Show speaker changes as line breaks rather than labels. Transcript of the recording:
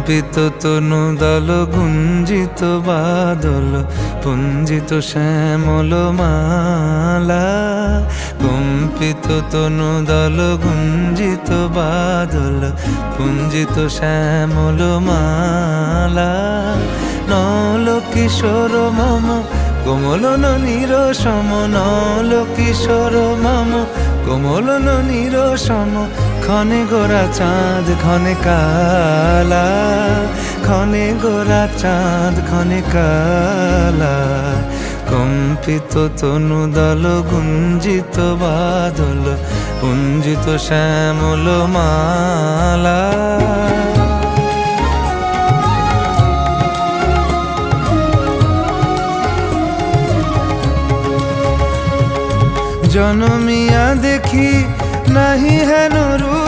কম্পিত তনু দল গুঞ্জিত বাদল পুঞ্জিত শ্যামল মালা। কম্পিত তনু দল গুঞ্জিত বাদল পুঞ্জিত শ্যামল মালা। নল কিশোর মম কোমলন নিরসম, নল কিশোর মম কোমলন নিরসম। ক্ষণে গোরা চাঁদ ক্ষণে কালা, ক্ষণে গোরা চাঁদ ক্ষণে কালা। কম্পিত তনু দল গুঞ্জিত বাদল পুঞ্জিত শ্যামল মালা। জনমিয়া দেখি নাহি হেন রূপ